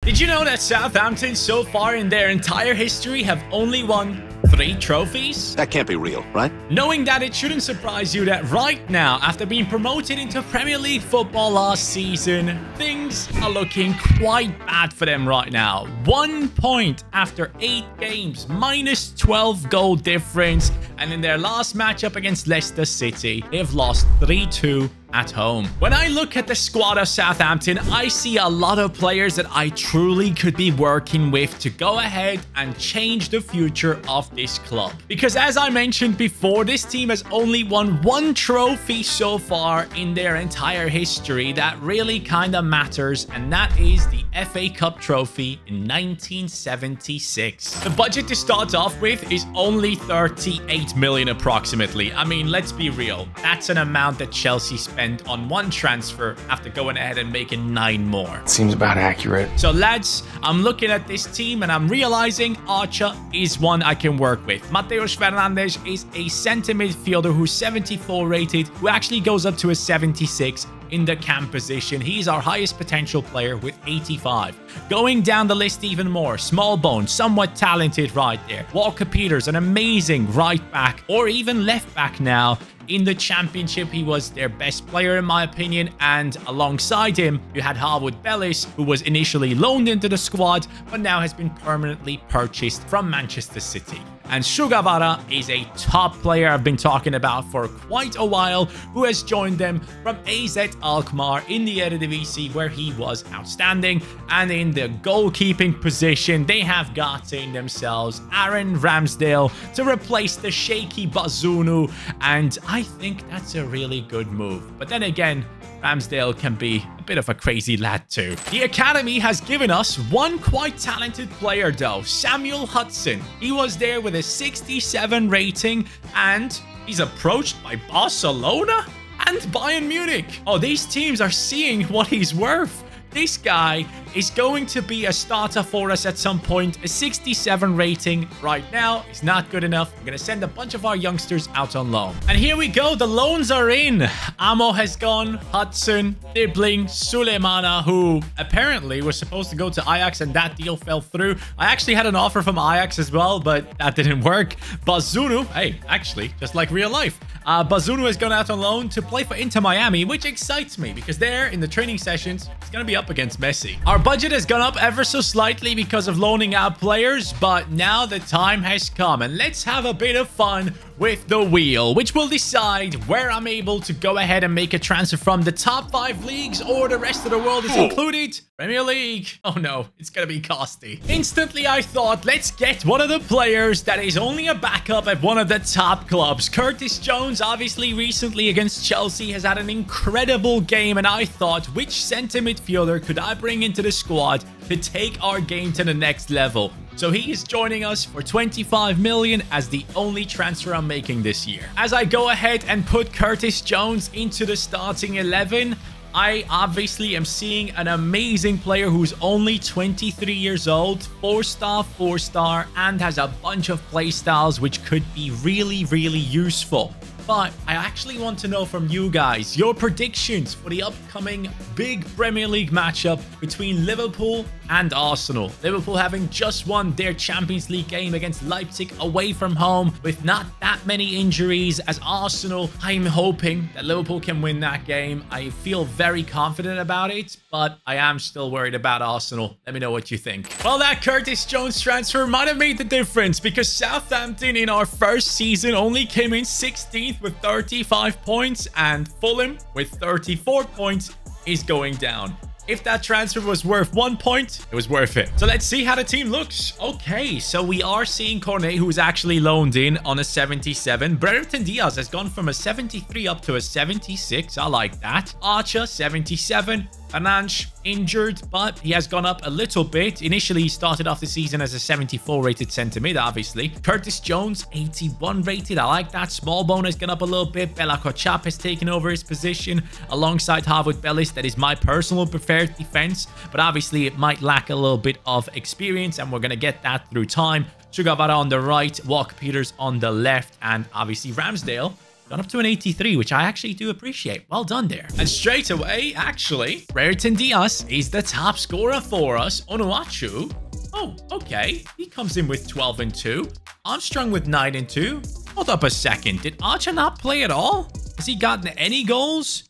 Did you know that Southampton so far in their entire history have only won 3 trophies? That can't be real, right? Knowing that, it shouldn't surprise you that right now, after being promoted into Premier League football last season, things are looking quite bad for them right now. 1 point after 8 games, minus 12 goal difference, and in their last matchup against Leicester City, they've lost 3-2 at home. When I look at the squad of Southampton, I see a lot of players that I truly could be working with to go ahead and change the future of this club. Because as I mentioned before, this team has only won 1 trophy so far in their entire history that really kind of matters, and that is the FA Cup trophy in 1976. The budget to start off with is only 38 million approximately. I mean, let's be real. That's an amount that Chelsea spent on 1 transfer after going ahead and making 9 more. Seems about accurate. So lads, I'm looking at this team and I'm realizing Archer is one I can work with. Mateus Fernandes is a centre midfielder who's 74 rated, who actually goes up to a 76 in the cam position. He's our highest potential player with 85. Going down the list even more, small bone, somewhat talented right there. Walker Peters, an amazing right back or even left back now. In the championship, he was their best player in my opinion, and alongside him, you had Harwood Bellis, who was initially loaned into the squad, but now has been permanently purchased from Manchester City. And Sugawara is a top player I've been talking about for quite a while, who has joined them from AZ Alkmaar in the Eredivisie, where he was outstanding. And in the goalkeeping position, they have gotten themselves Aaron Ramsdale to replace the shaky Bazunu, and I think that's a really good move. But then again, Ramsdale can be a bit of a crazy lad too. The academy has given us one quite talented player though, Samuel Hudson. He was there with a 67 rating, and he's approached by Barcelona and Bayern Munich. Oh, these teams are seeing what he's worth. This guy is going to be a starter for us at some point. A 67 rating right now is not good enough. We're going to send a bunch of our youngsters out on loan. And here we go. The loans are in. Amo has gone. Hudson, Dibling, Suleimana, who apparently was supposed to go to Ajax, and that deal fell through. I actually had an offer from Ajax as well, but that didn't work. Bazunu, hey, actually, just like real life. Bazunu has gone out on loan to play for Inter Miami, which excites me because there in the training sessions, it's going to be up against Messi. Our budget has gone up ever so slightly because of loaning out players, but now the time has come and let's have a bit of fun with the wheel, which will decide where I'm able to go ahead and make a transfer from the top 5 leagues, or the rest of the world is included. Premier League. Oh no, it's gonna be costly. Instantly, I thought, let's get one of the players that is only a backup at one of the top clubs. Curtis Jones, obviously recently against Chelsea, has had an incredible game, and I thought, which centre midfielder could I bring into the squad to take our game to the next level? So he is joining us for 25 million as the only transfer I'm making this year. As I go ahead and put Curtis Jones into the starting 11, I obviously am seeing an amazing player who's only 23 years old, 4-star, and has a bunch of play styles which could be really, really useful. But I actually want to know from you guys your predictions for the upcoming big Premier League matchup between Liverpool and Arsenal. Liverpool having just won their Champions League game against Leipzig away from home with not that many injuries. As Arsenal, I'm hoping that Liverpool can win that game. I feel very confident about it, but I am still worried about Arsenal. Let me know what you think. Well, that Curtis Jones transfer might have made the difference because Southampton in our first season only came in 16th with 35 points, and Fulham with 34 points is going down. If that transfer was worth 1 point, it was worth it. So let's see how the team looks. Okay, so we are seeing Cornet, who is actually loaned in on a 77. Brereton Diaz has gone from a 73 up to a 76. I like that. Archer, 77. Fernandes injured, but he has gone up a little bit. Initially, he started off the season as a 74 rated centre mid, obviously. Curtis Jones, 81 rated. I like that. Small Bone has gone up a little bit. Bella Kochap has taken over his position alongside Harwood Bellis. That is my personal preferred defense, but obviously it might lack a little bit of experience, and we're going to get that through time. Sugawara on the right, Walker Peters on the left, and obviously Ramsdale Gone up to an 83, which I actually do appreciate. Well done there. And straight away, actually, Brereton Diaz is the top scorer for us. Onuachu. Oh, okay. He comes in with 12 and 2. Armstrong with 9 and 2. Hold up a second. Did Archer not play at all? Has he gotten any goals?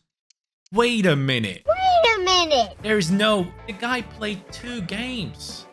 Wait a minute. There's no... The guy played 2 games.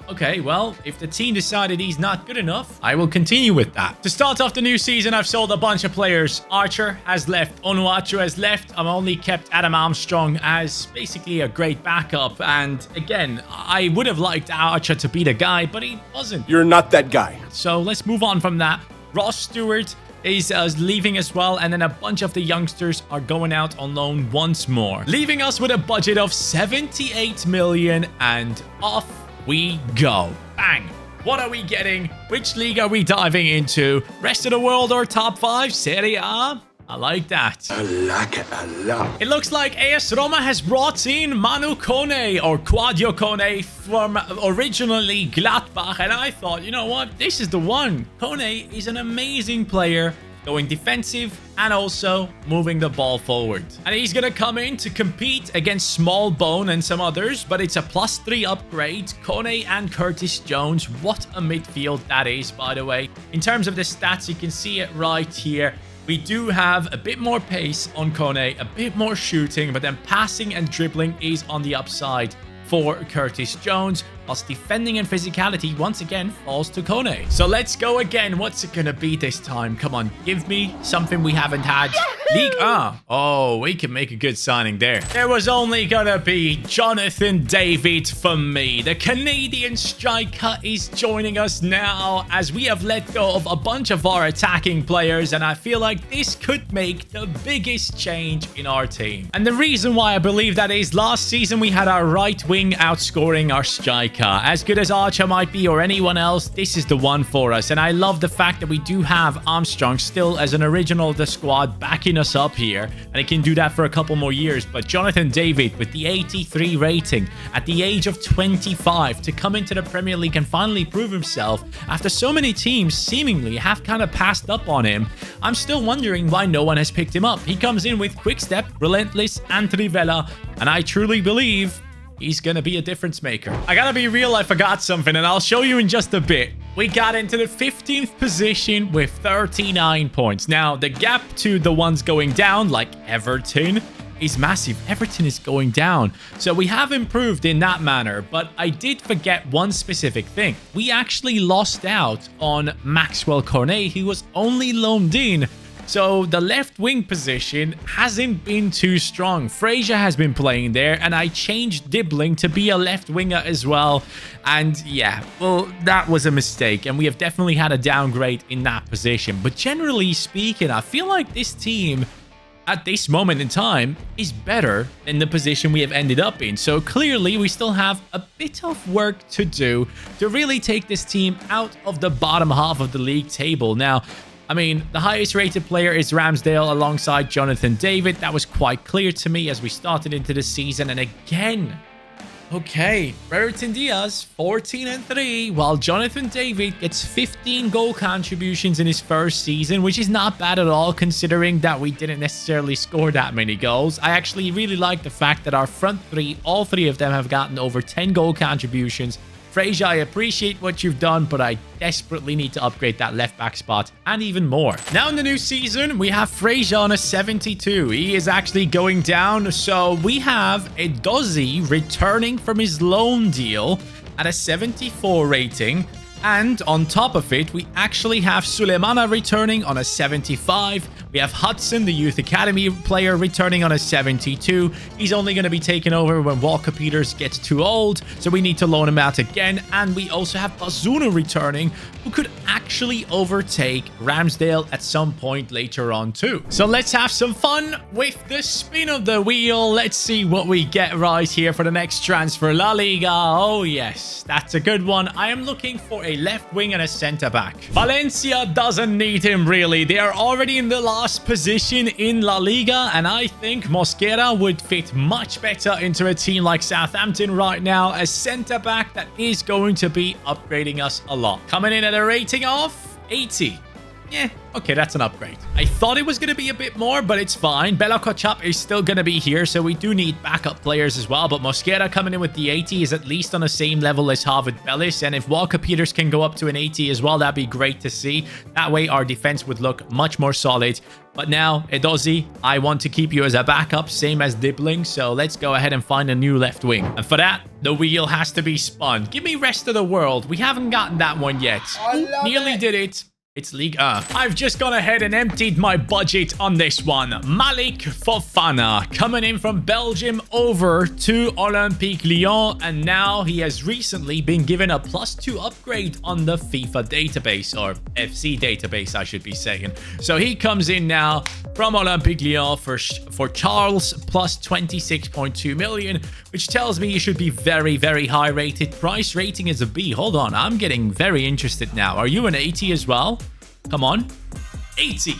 Okay, well, if the team decided he's not good enough, I will continue with that. To start off the new season, I've sold a bunch of players. Archer has left. Onuachu has left. I've only kept Adam Armstrong as basically a great backup. And again, I would have liked Archer to be the guy, but he wasn't. You're not that guy. So let's move on from that. Ross Stewart is leaving as well, and then a bunch of the youngsters are going out on loan once more, leaving us with a budget of 78 million, and off we go. Bang. What are we getting? Which league are we diving into? Rest of the world or top 5? Serie A? I like that. I like it a lot. It looks like AS Roma has brought in Manu Kone, or Quadio Kone, from originally Gladbach, and I thought, you know what? This is the one. Kone is an amazing player, going defensive and also moving the ball forward. And he's going to come in to compete against Small Bone and some others, but it's a +3 upgrade. Kone and Curtis Jones. What a midfield that is, by the way. In terms of the stats, you can see it right here. We do have a bit more pace on Kone, a bit more shooting, but then passing and dribbling is on the upside for Curtis Jones, whilst defending and physicality once again falls to Kone. So let's go again. What's it gonna be this time? Come on, give me something we haven't had. League A. Oh, we can make a good signing there. There was only gonna be Jonathan David for me. The Canadian striker is joining us now, as we have let go of a bunch of our attacking players, and I feel like this could make the biggest change in our team. And the reason why I believe that is, last season we had our right wing outscoring our striker. As good as Archer might be or anyone else, this is the one for us. And I love the fact that we do have Armstrong still as an original of the squad backing us up here, and he can do that for a couple more years. But Jonathan David with the 83 rating at the age of 25 to come into the Premier League and finally prove himself after so many teams seemingly have kind of passed up on him. I'm still wondering why no one has picked him up. He comes in with Quick Step, Relentless, and Trivela, and I truly believe he's gonna be a difference maker. I gotta be real, I forgot something, and I'll show you in just a bit. We got into the 15th position with 39 points. Now, the gap to the ones going down, like Everton, is massive. Everton is going down. So we have improved in that manner, but I did forget one specific thing. We actually lost out on Maxwell Cornet, who was only loaned in. So the left wing position hasn't been too strong. Fraser has been playing there, and I changed Dibbling to be a left winger as well. And yeah, well, that was a mistake, and we have definitely had a downgrade in that position. But generally speaking, I feel like this team at this moment in time is better than the position we have ended up in. So clearly we still have a bit of work to do to really take this team out of the bottom half of the league table. Now, I mean, the highest rated player is Ramsdale alongside Jonathan David. That was quite clear to me as we started into the season. And again, okay, Brereton Diaz, 14 and 3, while Jonathan David gets 15 goal contributions in his first season, which is not bad at all considering that we didn't necessarily score that many goals. I actually really like the fact that our front three, all three of them have gotten over 10 goal contributions. Fraser, I appreciate what you've done, but I desperately need to upgrade that left back spot and even more. Now in the new season, we have Fraser on a 72. He is actually going down. So we have a Dozzy returning from his loan deal at a 74 rating. And on top of it, we actually have Suleimana returning on a 75. We have Hudson, the Youth Academy player, returning on a 72. He's only going to be taken over when Walker Peters gets too old, so we need to loan him out again. And we also have Bazunu returning, who could actually overtake Ramsdale at some point later on too. So let's have some fun with the spin of the wheel. Let's see what we get right here for the next transfer. La Liga. Oh yes, that's a good one. I am looking for a left wing and a center back. Valencia doesn't need him really. They are already in the last position in La Liga, and I think Mosquera would fit much better into a team like Southampton right now. A center back that is going to be upgrading us a lot. Coming in at a rating of 80. Yeah, okay, that's an upgrade. I thought it was going to be a bit more, but it's fine. Bela Kotchap is still going to be here, so we do need backup players as well. But Mosquera coming in with the 80 is at least on the same level as Harvard Bellis. And if Walker Peters can go up to an 80 as well, that'd be great to see. That way, our defense would look much more solid. But now, Edozie, I want to keep you as a backup, same as Dibbling. So let's go ahead and find a new left wing. And for that, the wheel has to be spun. Give me rest of the world. We haven't gotten that one yet. Nearly did it. It's League A. I've just gone ahead and emptied my budget on this one. Malik Fofana coming in from Belgium over to Olympique Lyon, and now he has recently been given a +2 upgrade on the FIFA database, or FC database, I should be saying. So he comes in now from Olympique Lyon for Charles plus 26.2 million, which tells me he should be very, very high rated. Price rating is a B. Hold on, I'm getting very interested now. Are you an 80 as well? Come on. 80.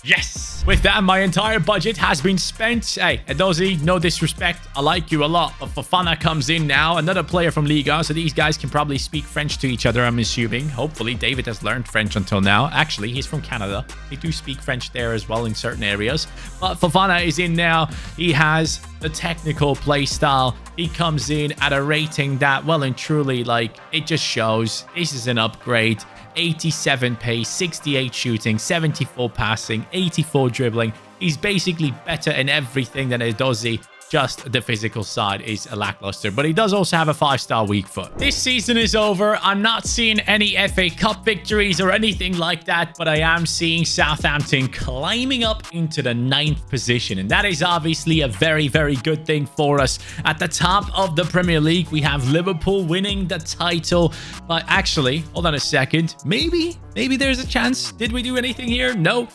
Yes. With that, my entire budget has been spent. Hey, Edozie, no disrespect. I like you a lot. But Fofana comes in now. Another player from Liga. So these guys can probably speak French to each other, I'm assuming. Hopefully, David has learned French until now. Actually, he's from Canada. They do speak French there as well in certain areas. But Fofana is in now. He has the technical play style. He comes in at a rating that, well and truly, like, it just shows this is an upgrade. 87 pace, 68 shooting, 74 passing, 84 dribbling. He's basically better in everything than Edozie. Just the physical side is a lackluster, but he does also have a 5-star weak foot. This season is over. I'm not seeing any FA Cup victories or anything like that, but I am seeing Southampton climbing up into the 9th position, and that is obviously a very, very good thing for us. At the top of the Premier League, we have Liverpool winning the title, but actually, hold on a second. Maybe there's a chance. Did we do anything here? No.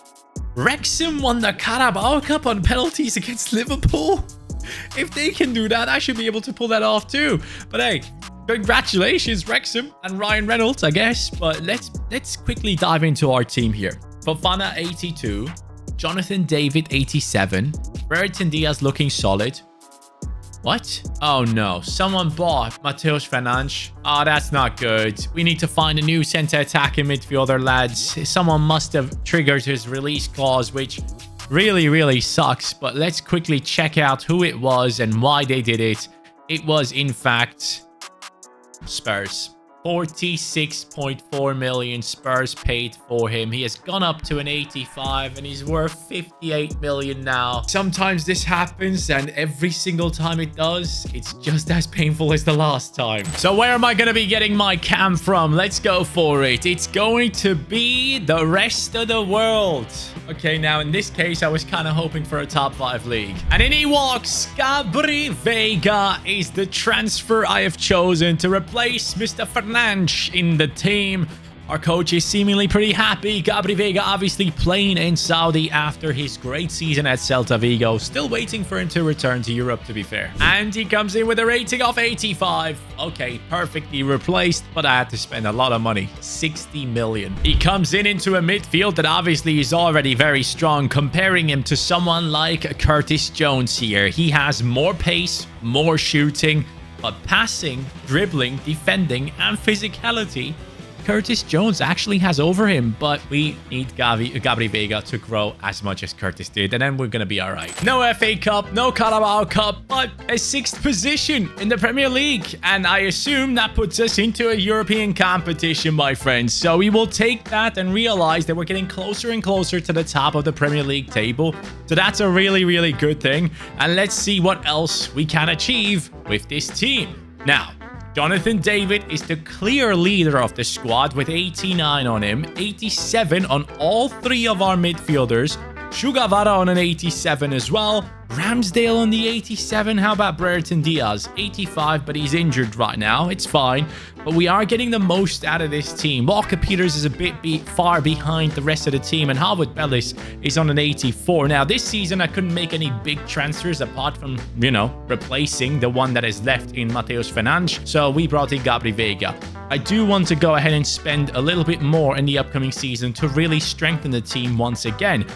Wrexham won the Carabao Cup on penalties against Liverpool. If they can do that, I should be able to pull that off too. But hey, congratulations, Wrexham and Ryan Reynolds, I guess. But let's quickly dive into our team here. Fofana 82, Jonathan David 87, Brereton Diaz looking solid. What? Oh no, someone bought Mateus Fernandes. Oh, that's not good. We need to find a new center attacking midfielder, lads. Someone must have triggered his release clause, which really sucks. But let's quickly check out who it was and why they did it. It was, in fact, Spurs. 46.4 million Spurs paid for him. He has gone up to an 85 and he's worth 58 million now. Sometimes this happens, and every single time it does, it's just as painful as the last time. So where am I going to be getting my cam from? Let's go for it. It's going to be the rest of the world. Okay, now in this case, I was kind of hoping for a top 5 league. And in he walks. Gabri Veiga is the transfer I have chosen to replace Mr. Fernandes in the team. Our coach is seemingly pretty happy. Gabri Veiga obviously playing in Saudi after his great season at Celta Vigo. Still waiting for him to return to Europe, to be fair. And he comes in with a rating of 85. Okay, perfectly replaced, but I had to spend a lot of money. 60 million. He comes into a midfield that obviously is already very strong. Comparing him to someone like Curtis Jones here. He has more pace, more shooting, but passing, dribbling, defending, and physicality, Curtis Jones actually has over him. But we need Gabri Veiga to grow as much as Curtis did, and then we're going to be all right. No FA Cup, no Carabao Cup, but a 6th position in the Premier League. And I assume that puts us into a European competition, my friends. So we will take that and realize that we're getting closer and closer to the top of the Premier League table. So that's a really good thing. And let's see what else we can achieve with this team. Now, Jonathan David is the clear leader of the squad with 89 on him, 87 on all 3 of our midfielders, Sugawara on an 87 as well, Ramsdale on the 87. How about Brereton Diaz? 85, but he's injured right now. It's fine, but we are getting the most out of this team. Walker Peters is a bit far behind the rest of the team, and Harvard Bellis is on an 84. Now, this season, I couldn't make any big transfers apart from, you know, replacing the one that is left in Mateus Fernandes. So we brought in Gabri Veiga. I do want to go ahead and spend a little bit more in the upcoming season to really strengthen the team once again.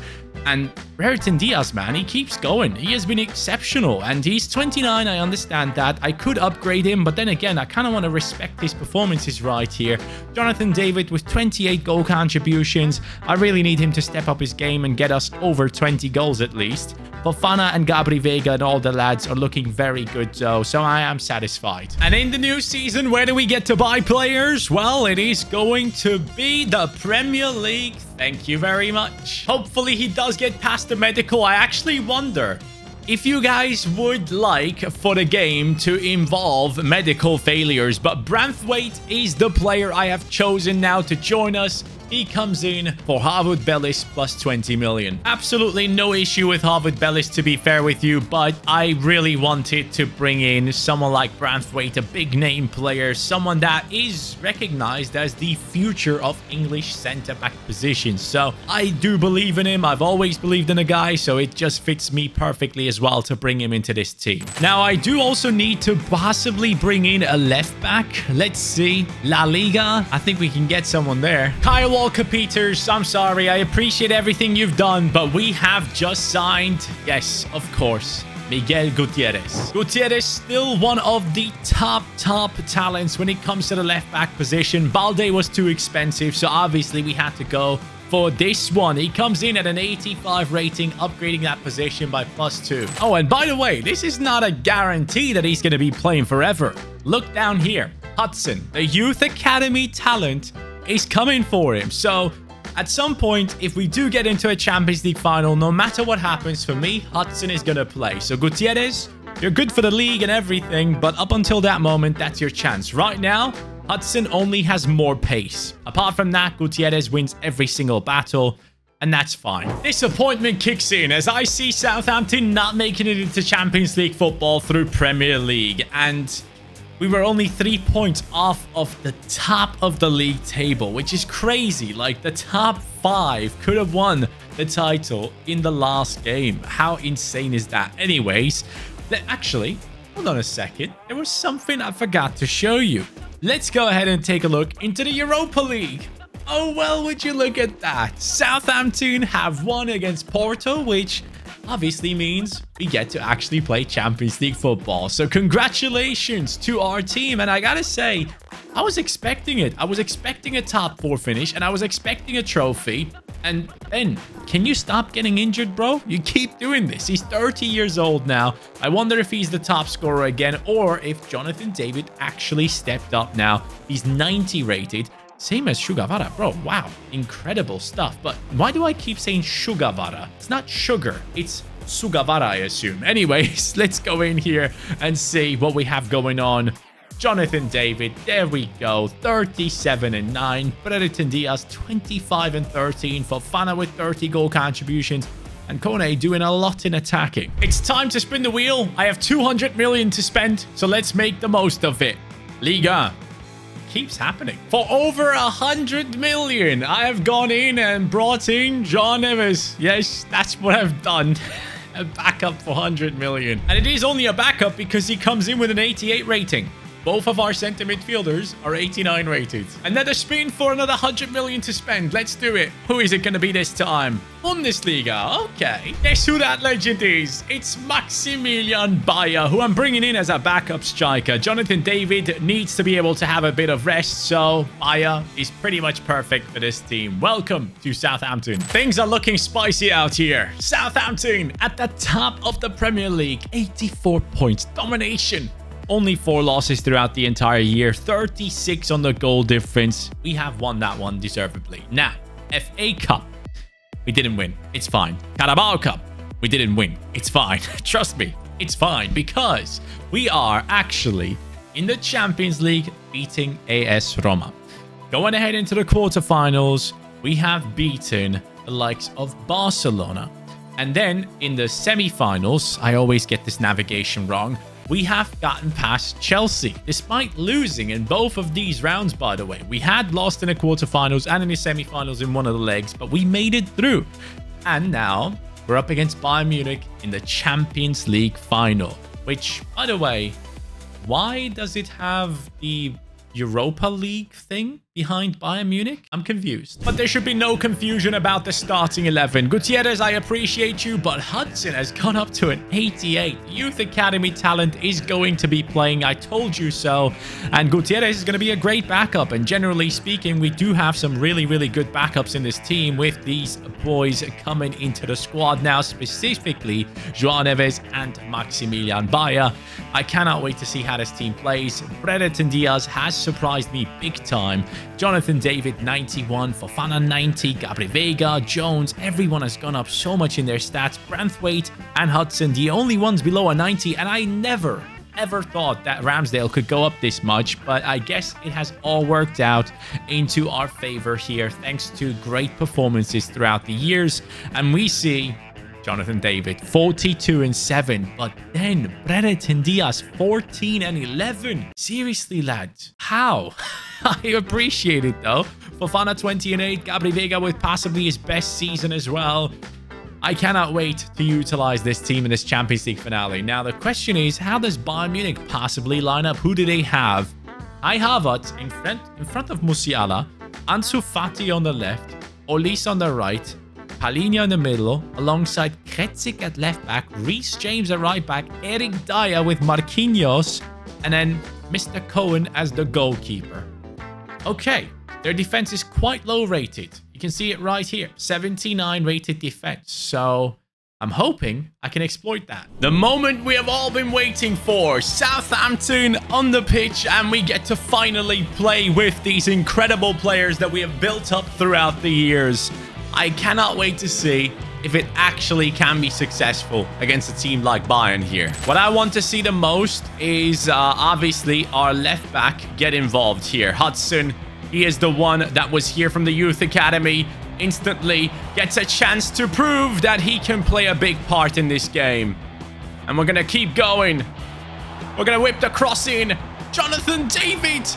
And Brereton Diaz, man, he keeps going. He has been exceptional. And he's 29, I understand that. I could upgrade him, but then again, I kind of want to respect his performances right here. Jonathan David with 28 goal contributions. I really need him to step up his game and get us over 20 goals at least. Fofana and Gabri Vega and all the lads are looking very good though, so I am satisfied. And in the new season, where do we get to buy players? Well, it is going to be the Premier League. Thank you very much. Hopefully he does get past the medical. I actually wonder if you guys would like for the game to involve medical failures, but Branthwaite is the player I have chosen now to join us. He comes in for Harwood Bellis plus 20 million. Absolutely no issue with Harwood Bellis, to be fair with you, but I really wanted to bring in someone like Branthwaite, a big name player, someone that is recognized as the future of English centre-back positions. So I do believe in him. I've always believed in a guy, so it just fits me perfectly as well to bring him into this team. Now, I do also need to possibly bring in a left back. Let's see. La Liga. I think we can get someone there. Kyle Walker-Peters, I'm sorry. I appreciate everything you've done, but we have just signed, yes, of course, Miguel Gutierrez. Gutierrez still one of the top talents when it comes to the left back position. Balde was too expensive, so obviously we had to go for this one. He comes in at an 85 rating, upgrading that position by +2. Oh, and by the way, this is not a guarantee that he's going to be playing forever. Look down here. Hudson, the youth academy talent, is coming for him. So at some point, if we do get into a Champions League final, no matter what happens, for me, Hudson is going to play. So Gutierrez, you're good for the league and everything, but up until that moment, that's your chance. Right now, Hudson only has more pace. Apart from that, Gutierrez wins every single battle, and that's fine. Disappointment kicks in as I see Southampton not making it into Champions League football through Premier League, and we were only 3 points off of the top of the league table, which is crazy. Like, the top 5 could have won the title in the last game. How insane is that? Anyways, actually, hold on a second. There was something I forgot to show you. Let's go ahead and take a look into the Europa League. Oh, well, would you look at that? Southampton have won against Porto, which obviously means we get to actually play Champions League football. So congratulations to our team. And I gotta say, I was expecting it. I was expecting a top 4 finish, and I was expecting a trophy. And Ben, can you stop getting injured, bro? You keep doing this. He's 30 years old now. I wonder if he's the top scorer again, or if Jonathan David actually stepped up now. He's 90 rated. Same as Sugawara, bro. Wow, incredible stuff. But why do I keep saying Sugawara? It's not sugar, it's Sugawara, I assume. Anyways, let's go in here and see what we have going on. Jonathan David, there we go, 37 and 9. Brereton Diaz, 25 and 13. Fofana with 30 goal contributions. And Kone doing a lot in attacking. It's time to spin the wheel. I have 200 million to spend, so let's make the most of it. Liga. Keeps happening. For over 100 million, I have gone in and brought in John Evers. Yes, that's what I've done. A backup for 100 million. And it is only a backup because he comes in with an 88 rating. Both of our centre midfielders are 89 rated. Another spin for another 100 million to spend. Let's do it. Who is it going to be this time? Bundesliga. Okay. Guess who that legend is? It's Maximilian Bayer, who I'm bringing in as a backup striker. Jonathan David needs to be able to have a bit of rest, so Bayer is pretty much perfect for this team. Welcome to Southampton. Things are looking spicy out here. Southampton at the top of the Premier League. 84 points. Domination. Only 4 losses throughout the entire year. 36 on the goal difference. We have won that one deservedly. Now, FA Cup. We didn't win. It's fine. Carabao Cup. We didn't win. It's fine. Trust me. It's fine because we are actually in the Champions League beating AS Roma. Going ahead into the quarterfinals, we have beaten the likes of Barcelona. And then in the semi-finals, I always get this navigation wrong, we have gotten past Chelsea, despite losing in both of these rounds, by the way. We had lost in the quarterfinals and in the semi-finals in one of the legs, but we made it through. And now we're up against Bayern Munich in the Champions League final, which, by the way, why does it have the Europa League thing? behind Bayern Munich? I'm confused. But there should be no confusion about the starting 11. Gutierrez, I appreciate you, but Hudson has gone up to an 88. Youth Academy talent is going to be playing. I told you so. And Gutierrez is going to be a great backup. And generally speaking, we do have some really, really good backups in this team with these boys coming into the squad now, specifically João Neves and Maximilian Bayer. I cannot wait to see how this team plays. Brereton Diaz has surprised me big time. Jonathan David 91, Fofana 90, Gabri Veiga, Jones, everyone has gone up so much in their stats. Branthwaite and Hudson, the only ones below a 90, and I never ever thought that Ramsdale could go up this much, but I guess it has all worked out into our favor here thanks to great performances throughout the years. And we see Jonathan David 42 and 7, but then Brereton Diaz 14 and 11. Seriously, lads, how? I appreciate it though. Fofana 20 and 8, Gabri Veiga with possibly his best season as well. I cannot wait to utilize this team in this Champions League finale. Now, the question is, how does Bayern Munich possibly line up? Who do they have? Kai Havertz in front of Musiala, Ansu Fati on the left, Olise on the right, Palhinha in the middle, alongside Kretzik at left back, Reece James at right back, Eric Dyer with Marquinhos, and then Mr. Cohen as the goalkeeper. Okay, their defense is quite low rated. You can see it right here, 79 rated defense. So I'm hoping I can exploit that. The moment we have all been waiting for. Southampton on the pitch, and we get to finally play with these incredible players that we have built up throughout the years. I cannot wait to see if it actually can be successful against a team like Bayern here. What I want to see the most is obviously our left back get involved here. Hudson, he is the one that was here from the Youth Academy. Instantly gets a chance to prove that he can play a big part in this game. And we're going to keep going. We're going to whip the cross in. Jonathan David.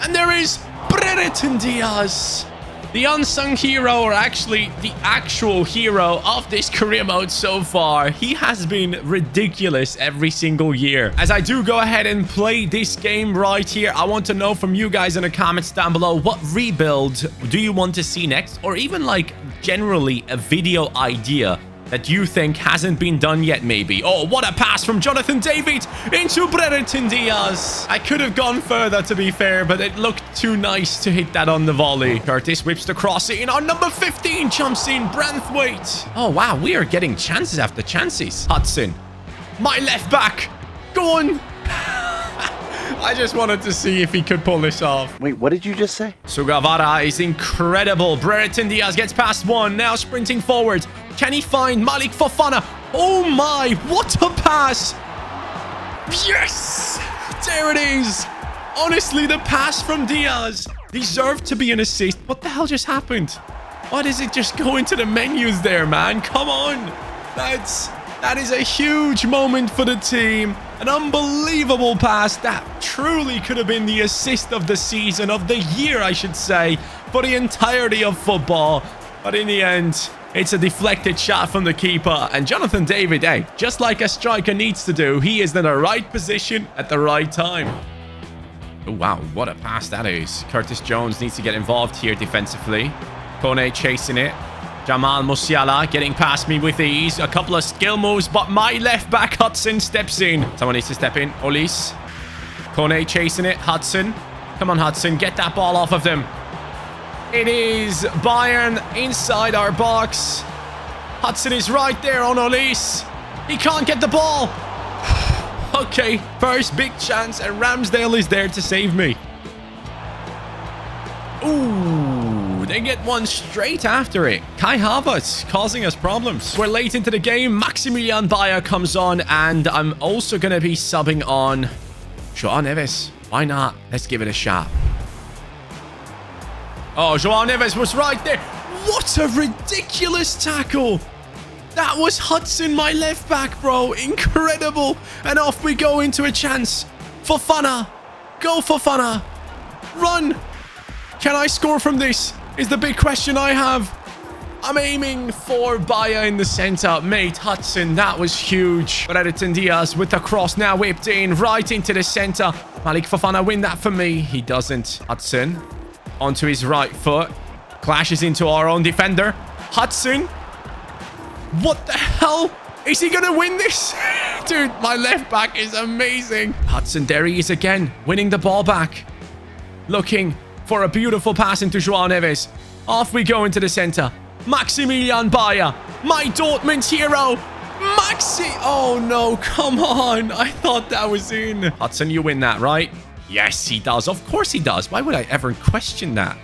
And there is Brereton Diaz. The unsung hero, or actually the actual hero of this career mode so far. He has been ridiculous every single year. As I do go ahead and play this game right here, I want to know from you guys in the comments down below, what rebuild do you want to see next? Or even like generally a video idea that you think hasn't been done yet maybe. Oh, what a pass from Jonathan David into Brereton Diaz. I could have gone further to be fair, but it looked too nice to hit that on the volley. Curtis whips the cross in. Our number 15 jumps in, Branthwaite. Oh, wow, we are getting chances after chances. Hudson, my left back. Go on. I just wanted to see if he could pull this off. Wait, what did you just say? Sugawara is incredible. Brereton Diaz gets past one. Now sprinting forward. Can he find Malik Fofana? Oh my, what a pass. Yes! There it is. Honestly, the pass from Diaz deserved to be an assist. What the hell just happened? Why does it just go into the menus there, man? Come on. That is a huge moment for the team. An unbelievable pass. That truly could have been the assist of the season, of the year, I should say, for the entirety of football. But in the end, it's a deflected shot from the keeper. And Jonathan David, hey, just like a striker needs to do, he is in the right position at the right time. Oh, wow, what a pass that is. Curtis Jones needs to get involved here defensively. Kone chasing it. Jamal Musiala getting past me with ease. A couple of skill moves, but my left back Hudson steps in. Someone needs to step in. Olise. Kone chasing it. Hudson. Come on, Hudson. Get that ball off of them. It is Bayern inside our box. Hudson is right there on Olise. He can't get the ball. Okay, first big chance, and Ramsdale is there to save me. Ooh, they get one straight after it. Kai Havertz causing us problems. We're late into the game. Maximilian Bayer comes on, and I'm also going to be subbing on João Neves. Why not? Let's give it a shot. Oh, João Neves was right there. What a ridiculous tackle. That was Hudson, my left back, bro. Incredible. And off we go into a chance. Fofana. Go, Fofana. Run. Can I score from this? Is the big question I have. I'm aiming for Bayer in the center. Mate, Hudson, that was huge. Brereton Diaz with the cross now whipped in right into the center. Malik Fofana win that for me. He doesn't. Hudson. onto his right foot. Clashes into our own defender. Hudson. What the hell? Is he going to win this? Dude, my left back is amazing. Hudson, there he is again. Winning the ball back. Looking for a beautiful pass into João Neves. Off we go into the center. Maximilian Bayer. My Dortmund hero. Maxi. Oh, no. Come on. I thought that was in. Hudson, you win that, right? Yes, he does. Of course he does. Why would I ever question that?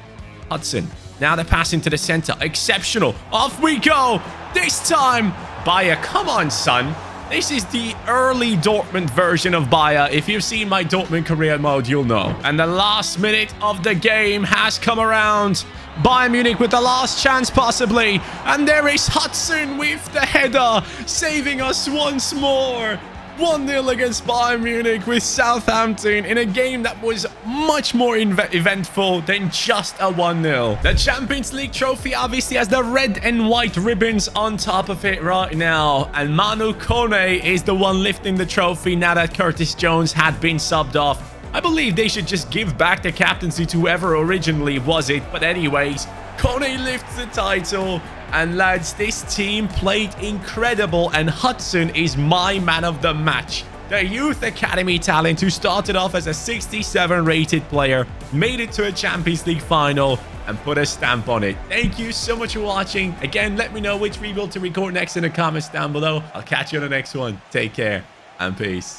Hudson. Now they're passing to the center. Exceptional. Off we go. This time. Bayer, come on, son. This is the early Dortmund version of Bayer. If you've seen my Dortmund career mode, you'll know. And the last minute of the game has come around. Bayern Munich with the last chance, possibly. And there is Hudson with the header, saving us once more. 1-0 against Bayern Munich with Southampton in a game that was much more eventful than just a 1-0. The Champions League trophy obviously has the red and white ribbons on top of it right now. And Manu Kone is the one lifting the trophy now that Curtis Jones had been subbed off. I believe they should just give back the captaincy to whoever originally was it. But anyways, Kone lifts the title. And lads, this team played incredible, and Hudson is my man of the match. The youth academy talent who started off as a 67 rated player, made it to a Champions League final and put a stamp on it. Thank you so much for watching. Again, let me know which rebuild to record next in the comments down below. I'll catch you on the next one. Take care and peace.